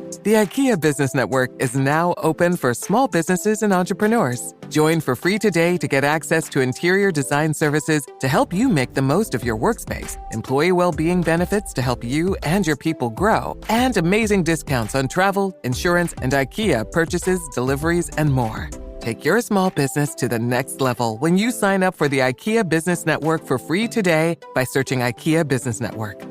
The IKEA Business Network is now open for small businesses and entrepreneurs. Join for free today to get access to interior design services to help you make the most of your workspace, employee well-being benefits to help you and your people grow, and amazing discounts on travel, insurance, and IKEA purchases, deliveries, and more. Take your small business to the next level when you sign up for the IKEA Business Network for free today by searching IKEA Business Network.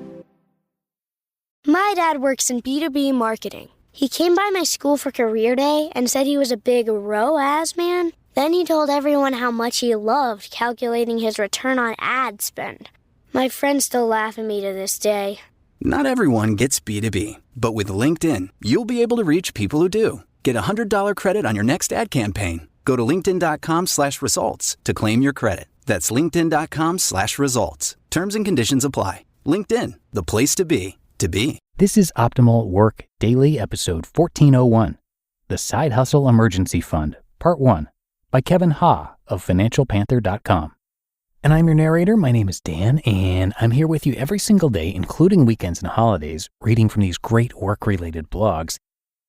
My dad works in B2B marketing. He came by my school for career day and said he was a big ROAS man. Then he told everyone how much he loved calculating his return on ad spend. My friends still laugh at me to this day. Not everyone gets B2B, but with LinkedIn, you'll be able to reach people who do. Get a $100 credit on your next ad campaign. Go to linkedin.com/results to claim your credit. That's linkedin.com/results. Terms and conditions apply. LinkedIn, the place to be, to be. This is Optimal Work Daily, episode 1401, The Side Hustle Emergency Fund, Part 1, by Kevin Ha of FinancialPanther.com. And I'm your narrator. My name is Dan, and I'm here with you every single day, including weekends and holidays, reading from these great work-related blogs.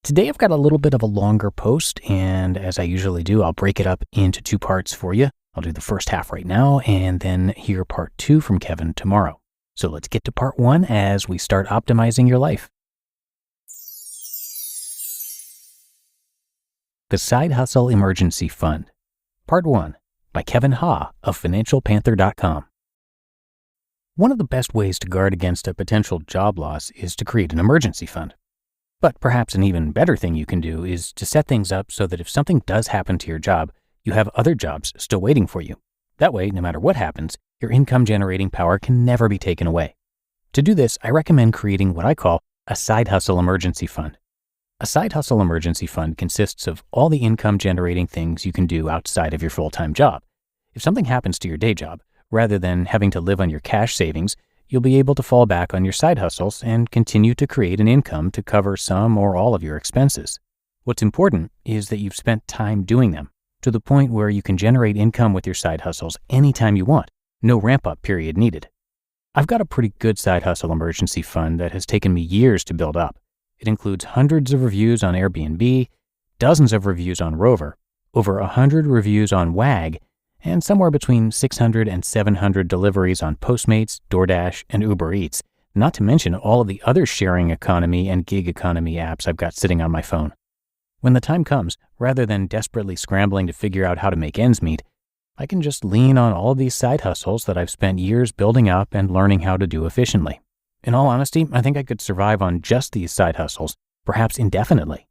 Today I've got a little bit of a longer post, and as I usually do, I'll break it up into 2 parts for you. I'll do the first half right now, and then hear part 2 from Kevin tomorrow. So let's get to part 1 as we start optimizing your life. The Side Hustle Emergency Fund, Part 1, by Kevin Ha of FinancialPanther.com. One of the best ways to guard against a potential job loss is to create an emergency fund. But perhaps an even better thing you can do is to set things up so that if something does happen to your job, you have other jobs still waiting for you. That way, no matter what happens, your income-generating power can never be taken away. To do this, I recommend creating what I call a side hustle emergency fund. A side hustle emergency fund consists of all the income-generating things you can do outside of your full-time job. If something happens to your day job, rather than having to live on your cash savings, you'll be able to fall back on your side hustles and continue to create an income to cover some or all of your expenses. What's important is that you've spent time doing them, to the point where you can generate income with your side hustles anytime you want. No ramp-up period needed. I've got a pretty good side hustle emergency fund that has taken me years to build up. It includes hundreds of reviews on Airbnb, dozens of reviews on Rover, over 100 reviews on Wag, and somewhere between 600 and 700 deliveries on Postmates, DoorDash, and Uber Eats, not to mention all of the other sharing economy and gig economy apps I've got sitting on my phone. When the time comes, rather than desperately scrambling to figure out how to make ends meet, I can just lean on all of these side hustles that I've spent years building up and learning how to do efficiently. In all honesty, I think I could survive on just these side hustles, perhaps indefinitely.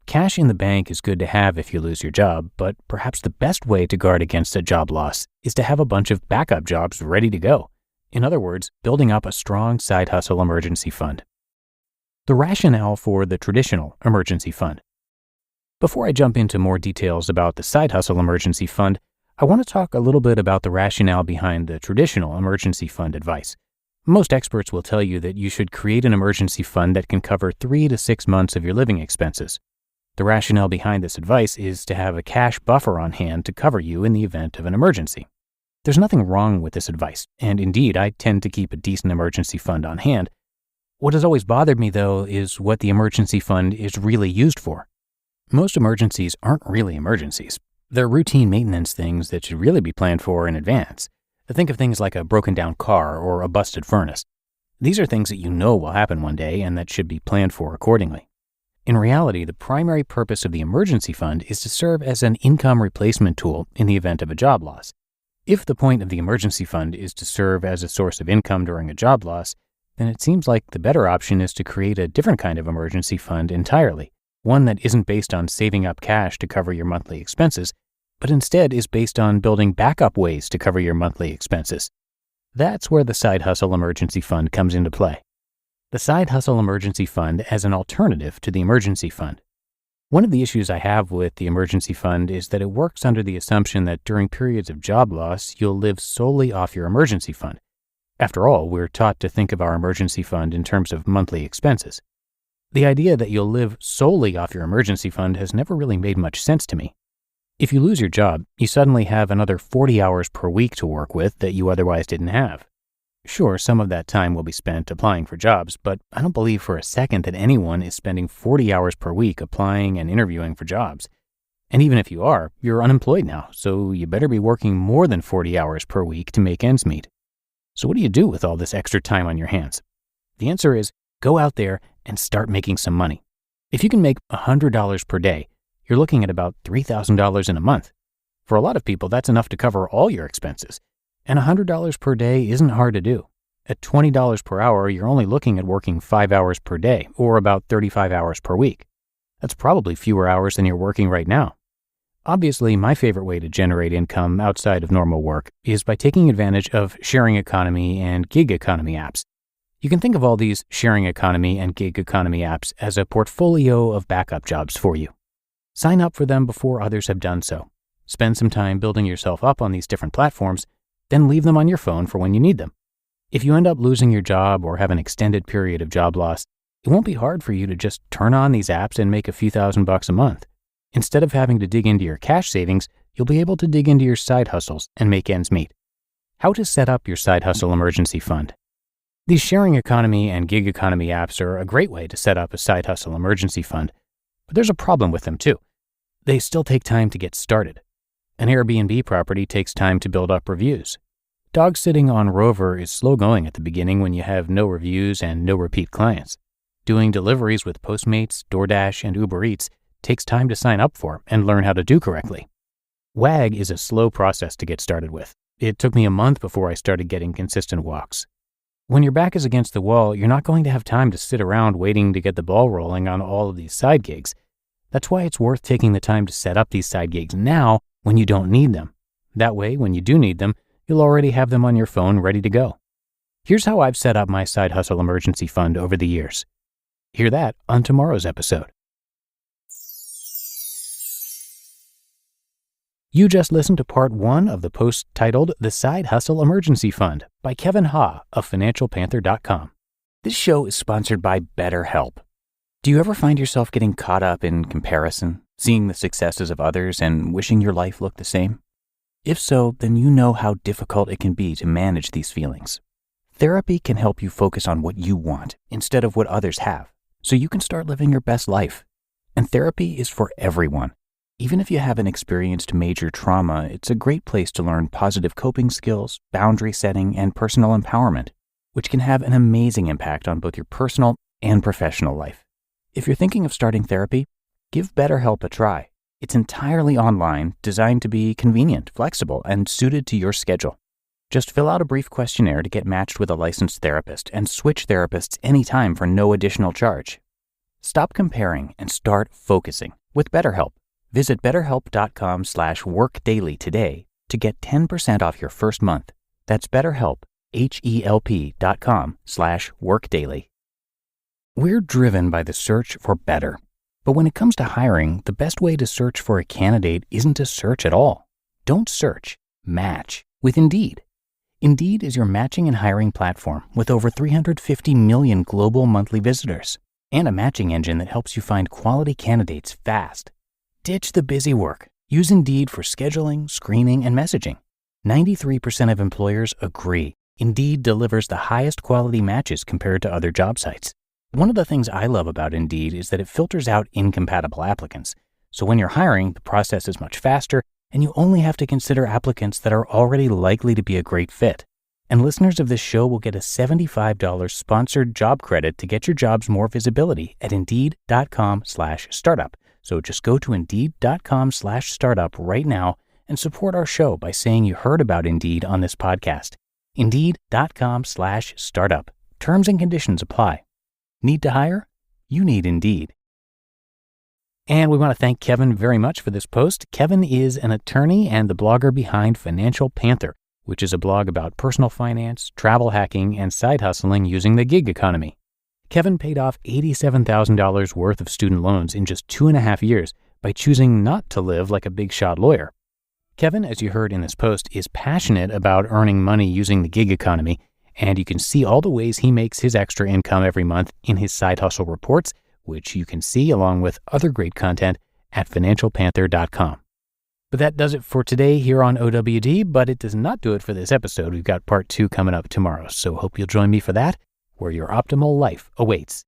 Cash in the bank is good to have if you lose your job, but perhaps the best way to guard against a job loss is to have a bunch of backup jobs ready to go. In other words, building up a strong side hustle emergency fund. The rationale for the traditional emergency fund. Before I jump into more details about the side hustle emergency fund, I want to talk a little bit about the rationale behind the traditional emergency fund advice. Most experts will tell you that you should create an emergency fund that can cover 3 to 6 months of your living expenses. The rationale behind this advice is to have a cash buffer on hand to cover you in the event of an emergency. There's nothing wrong with this advice, and indeed, I tend to keep a decent emergency fund on hand. What has always bothered me, though, is what the emergency fund is really used for. Most emergencies aren't really emergencies. They're routine maintenance things that should really be planned for in advance. Think of things like a broken down car or a busted furnace. These are things that you know will happen one day and that should be planned for accordingly. In reality, the primary purpose of the emergency fund is to serve as an income replacement tool in the event of a job loss. If the point of the emergency fund is to serve as a source of income during a job loss, then it seems like the better option is to create a different kind of emergency fund entirely, one that isn't based on saving up cash to cover your monthly expenses, but instead is based on building backup ways to cover your monthly expenses. That's where the Side Hustle Emergency Fund comes into play. The Side Hustle Emergency Fund as an alternative to the emergency fund. One of the issues I have with the emergency fund is that it works under the assumption that during periods of job loss, you'll live solely off your emergency fund. After all, we're taught to think of our emergency fund in terms of monthly expenses. The idea that you'll live solely off your emergency fund has never really made much sense to me. If you lose your job, you suddenly have another 40 hours per week to work with that you otherwise didn't have. Sure, some of that time will be spent applying for jobs, but I don't believe for a second that anyone is spending 40 hours per week applying and interviewing for jobs. And even if you are, you're unemployed now, so you better be working more than 40 hours per week to make ends meet. So what do you do with all this extra time on your hands? The answer is go out there and start making some money. If you can make $100 per day, you're looking at about $3,000 in a month. For a lot of people, that's enough to cover all your expenses. And $100 per day isn't hard to do. At $20 per hour, you're only looking at working 5 hours per day, or about 35 hours per week. That's probably fewer hours than you're working right now. Obviously, my favorite way to generate income outside of normal work is by taking advantage of sharing economy and gig economy apps. You can think of all these sharing economy and gig economy apps as a portfolio of backup jobs for you. Sign up for them before others have done so. Spend some time building yourself up on these different platforms, then leave them on your phone for when you need them. If you end up losing your job or have an extended period of job loss, it won't be hard for you to just turn on these apps and make a few $1,000s a month. Instead of having to dig into your cash savings, you'll be able to dig into your side hustles and make ends meet. How to set up your side hustle emergency fund. These sharing economy and gig economy apps are a great way to set up a side hustle emergency fund, but there's a problem with them too. They still take time to get started. An Airbnb property takes time to build up reviews. Dogsitting on Rover is slow going at the beginning when you have no reviews and no repeat clients. Doing deliveries with Postmates, DoorDash, and Uber Eats takes time to sign up for and learn how to do correctly. WAG is a slow process to get started with. It took me a month before I started getting consistent walks. When your back is against the wall, you're not going to have time to sit around waiting to get the ball rolling on all of these side gigs. That's why it's worth taking the time to set up these side gigs now when you don't need them. That way, when you do need them, you'll already have them on your phone ready to go. Here's how I've set up my side hustle emergency fund over the years. Hear that on tomorrow's episode. You just listened to part 1 of the post titled The Side Hustle Emergency Fund by Kevin Ha of FinancialPanther.com. This show is sponsored by BetterHelp. Do you ever find yourself getting caught up in comparison, seeing the successes of others and wishing your life looked the same? If so, then you know how difficult it can be to manage these feelings. Therapy can help you focus on what you want instead of what others have, so you can start living your best life. And therapy is for everyone. Even if you haven't experienced major trauma, it's a great place to learn positive coping skills, boundary setting, and personal empowerment, which can have an amazing impact on both your personal and professional life. If you're thinking of starting therapy, give BetterHelp a try. It's entirely online, designed to be convenient, flexible, and suited to your schedule. Just fill out a brief questionnaire to get matched with a licensed therapist and switch therapists anytime for no additional charge. Stop comparing and start focusing with BetterHelp. Visit BetterHelp.com/workdaily today to get 10% off your first month. That's BetterHelp, HELP.com/workdaily. We're driven by the search for better. But when it comes to hiring, the best way to search for a candidate isn't to search at all. Don't search, match with Indeed. Indeed is your matching and hiring platform with over 350 million global monthly visitors and a matching engine that helps you find quality candidates fast. Ditch the busy work. Use Indeed for scheduling, screening, and messaging. 93% of employers agree Indeed delivers the highest quality matches compared to other job sites. One of the things I love about Indeed is that it filters out incompatible applicants. So when you're hiring, the process is much faster, and you only have to consider applicants that are already likely to be a great fit. And listeners of this show will get a $75 sponsored job credit to get your jobs more visibility at Indeed.com/startup. So just go to Indeed.com/startup right now and support our show by saying you heard about Indeed on this podcast. Indeed.com/startup. Terms and conditions apply. Need to hire? You need Indeed. And we want to thank Kevin very much for this post. Kevin is an attorney and the blogger behind Financial Panther, which is a blog about personal finance, travel hacking, and side hustling using the gig economy. Kevin paid off $87,000 worth of student loans in just 2.5 years by choosing not to live like a big shot lawyer. Kevin, as you heard in this post, is passionate about earning money using the gig economy, and you can see all the ways he makes his extra income every month in his side hustle reports, which you can see along with other great content at FinancialPanther.com. But that does it for today here on OWD, but it does not do it for this episode. We've got part 2 coming up tomorrow, so hope you'll join me for that, where your optimal life awaits.